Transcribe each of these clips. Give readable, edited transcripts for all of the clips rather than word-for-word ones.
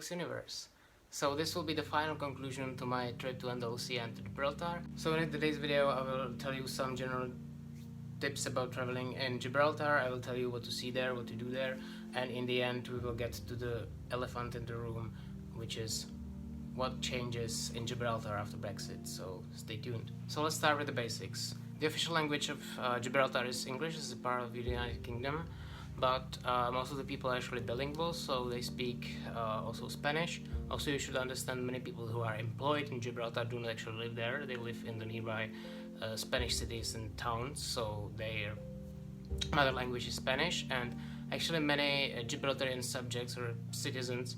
complex universe. So this will be the final conclusion to my trip to Andalusia and to Gibraltar. So in today's video I will tell you some general tips about traveling in Gibraltar. I will tell you what to see there, what to do there, and in the end we will get to the elephant in the room, which is what changes in Gibraltar after Brexit, so stay tuned. So let's start with the basics. The official language of Gibraltar is English. It's a part of the United Kingdom, but most of the people are actually bilingual, so they speak also Spanish. Also, you should understand many people who are employed in Gibraltar do not actually live there. They live in the nearby Spanish cities and towns, so their mother language is Spanish, and actually many Gibraltarian subjects or citizens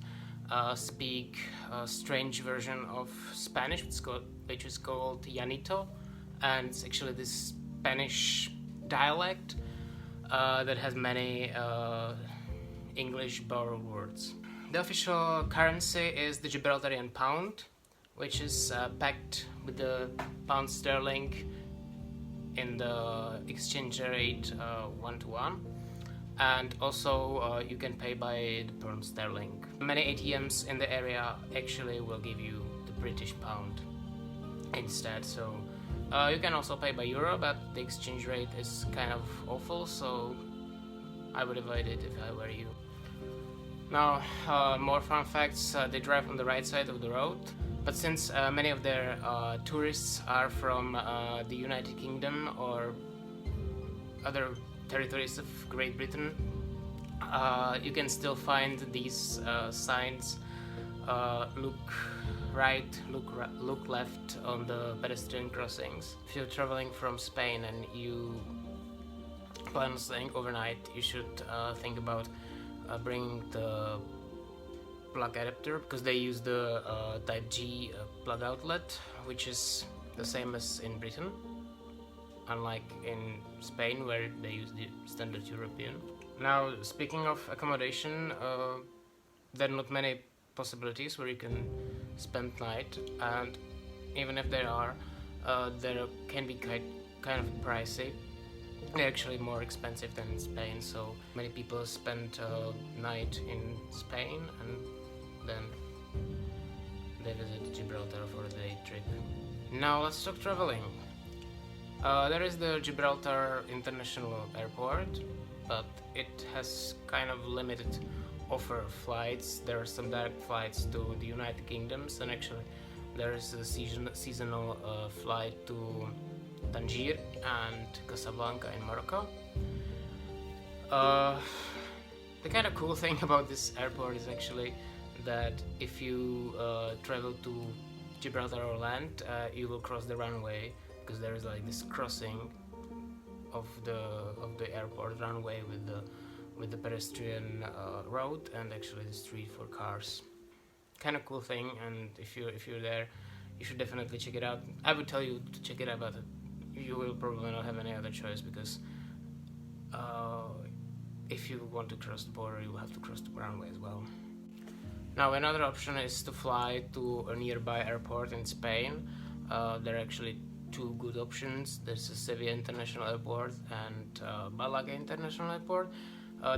speak a strange version of Spanish, which is called Llanito, and it's actually this Spanish dialect that has many English borrowed words. The official currency is the Gibraltarian pound, which is backed with the pound sterling in the exchange rate 1:1, and also you can pay by the pound sterling. Many ATMs in the area actually will give you the British pound instead, so you can also pay by euro, but the exchange rate is kind of awful, so I would avoid it if I were you. Now, more fun facts. They drive on the right side of the road, but since many of their tourists are from the United Kingdom or other territories of Great Britain, you can still find these signs, look right, look left on the pedestrian crossings. If you're traveling from Spain and you plan on staying overnight, you should think about bringing the plug adapter, because they use the Type G plug outlet, which is the same as in Britain, unlike in Spain where they use the standard European. Now, speaking of accommodation, there are not many possibilities where you can spend night, and even if there are, there can be kind of pricey. They're actually more expensive than in Spain, so many people spend night in Spain and then they visit Gibraltar for a day trip. Now let's talk traveling. There is the Gibraltar International Airport, but it has kind of limited offer flights. There are some direct flights to the United Kingdom, and actually there is a seasonal flight to Tangier and Casablanca in Morocco. The kind of cool thing about this airport is actually that if you travel to Gibraltar or land, you will cross the runway, because there is like this crossing of the airport runway with the pedestrian road and actually the street for cars. Kind of cool thing, and if you're there, you should definitely check it out. I would tell you to check it out, but you will probably not have any other choice, because if you want to cross the border, you will have to cross the runway as well. Now, another option is to fly to a nearby airport in Spain. There are actually two good options. There's a Sevilla International Airport and Malaga International Airport.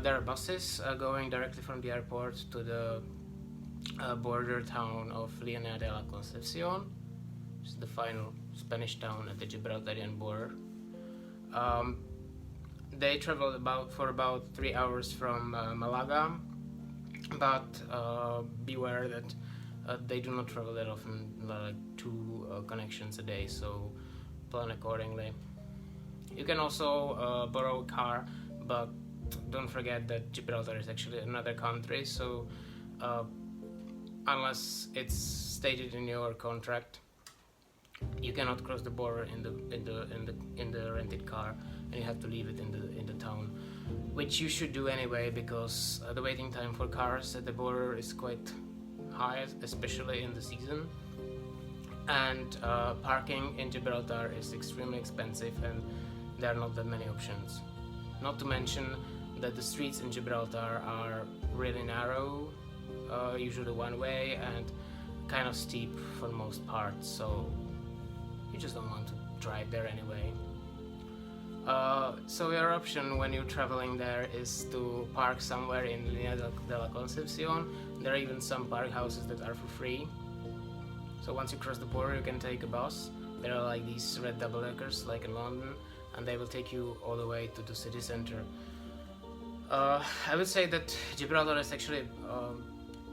There are buses going directly from the airport to the border town of Línea de la Concepción, which is the final Spanish town at the Gibraltarian border. They travel for about 3 hours from Malaga, but beware that they do not travel that often, like 2 connections a day, so plan accordingly. You can also borrow a car, but don't forget that Gibraltar is actually another country, so unless it's stated in your contract, you cannot cross the border in the rented car, and you have to leave it in the town, which you should do anyway, because the waiting time for cars at the border is quite high, especially in the season, and parking in Gibraltar is extremely expensive, and there are not that many options. Not to mention that the streets in Gibraltar are really narrow, usually one way, and kind of steep for the most part, so you just don't want to drive there anyway. So your option when you're traveling there is to park somewhere in Línea de la Concepción. There are even some park houses that are for free. So once you cross the border, you can take a bus. There are like these red double-deckers like in London, and they will take you all the way to the city center. I would say that Gibraltar is actually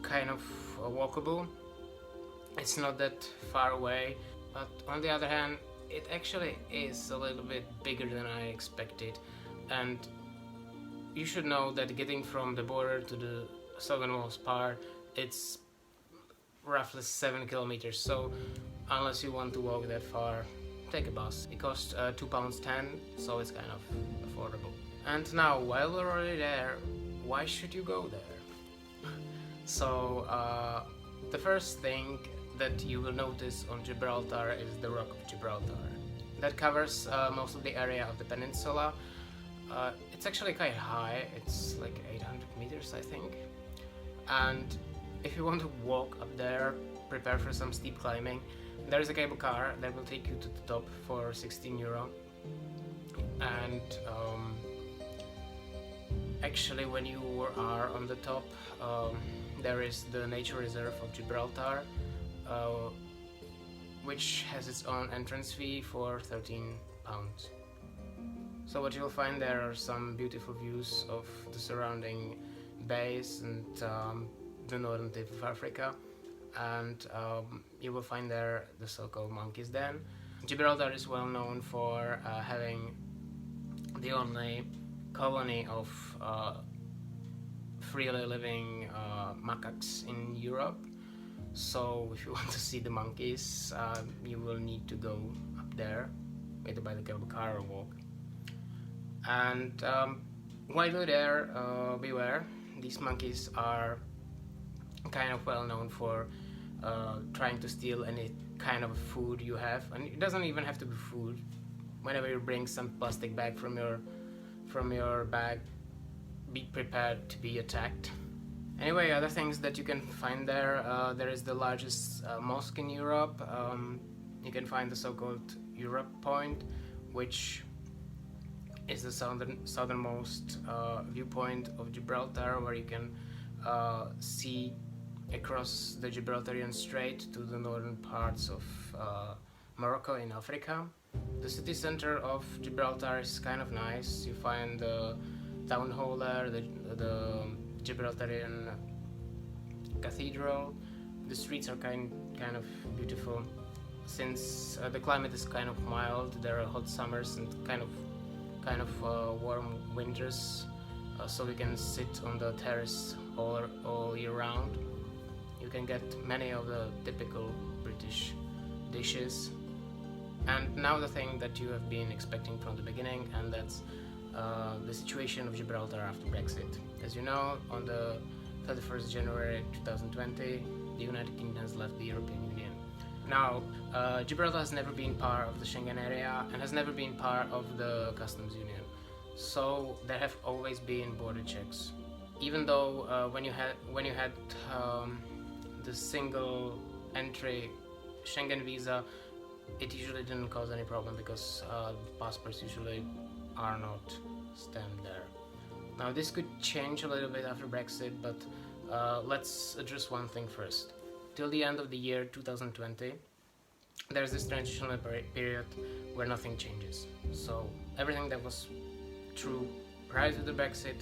kind of walkable. It's not that far away, but on the other hand, it actually is a little bit bigger than I expected. And you should know that getting from the border to the southernmost part, it's roughly 7 kilometers. So unless you want to walk that far, take a bus. It costs £2.10, so it's kind of affordable. And now, while we're already there, why should you go there? So the first thing that you will notice on Gibraltar is the Rock of Gibraltar. That covers most of the area of the peninsula. It's actually quite high, it's like 800 meters I think. And if you want to walk up there, prepare for some steep climbing, there is a cable car that will take you to the top for €16. And actually when you are on the top, there is the nature reserve of Gibraltar, which has its own entrance fee for £13. So what you'll find there are some beautiful views of the surrounding bays and the northern tip of Africa, and you will find there the so-called monkey's den. Gibraltar is well known for having the only colony of freely living macaques in Europe. So if you want to see the monkeys, you will need to go up there, either by the cable car or walk. And while you're there, beware, these monkeys are kind of well known for trying to steal any kind of food you have, and it doesn't even have to be food. Whenever you bring some plastic bag from your bag, be prepared to be attacked. Anyway, other things that you can find there, there is the largest mosque in Europe. You can find the so-called Europe Point, which is the southernmost viewpoint of Gibraltar, where you can see across the Gibraltarian Strait to the northern parts of Morocco in Africa. The city center of Gibraltar is kind of nice. You find the town hall there, the Gibraltarian cathedral. The streets are kind of beautiful. Since the climate is kind of mild, there are hot summers and kind of warm winters, so you can sit on the terrace all year round. You can get many of the typical British dishes. And now the thing that you have been expecting from the beginning, and that's the situation of Gibraltar after Brexit. As you know, on the 31st January 2020, the United Kingdom has left the European Union. Now, Gibraltar has never been part of the Schengen area and has never been part of the customs union. So there have always been border checks. Even though when you had the single entry Schengen visa, it usually didn't cause any problem because passports usually are not stamped there. Now this could change a little bit after Brexit, but let's address one thing first. Till the end of the year 2020, there's this transitional period where nothing changes. So everything that was true prior to the Brexit,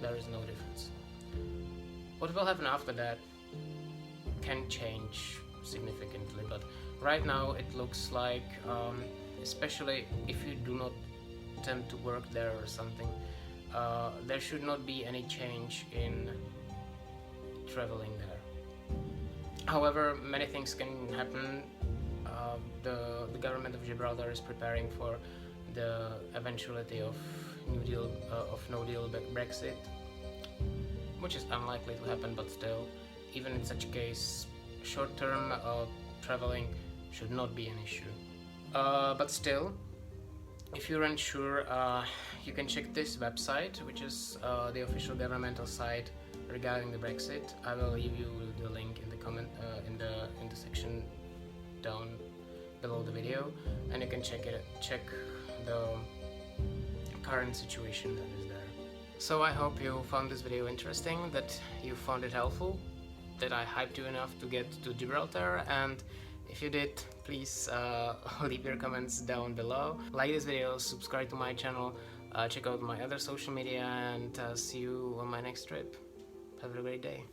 there is no difference. What will happen after that can change significantly, but right now it looks like, especially if you do not tend to work there or something, there should not be any change in traveling there. However, many things can happen. The government of Gibraltar is preparing for the eventuality of no deal Brexit, which is unlikely to happen, but still, even in such a case, short-term traveling should not be an issue. But still, if you're unsure, you can check this website, which is the official governmental site regarding the Brexit. I will leave you the link in the comment in the section down below the video, and you can check the current situation that is there. So I hope you found this video interesting, that you found it helpful. that I hyped you enough to get to Gibraltar, and if you did, please leave your comments down below. Like this video, subscribe to my channel, check out my other social media, and see you on my next trip. Have a great day.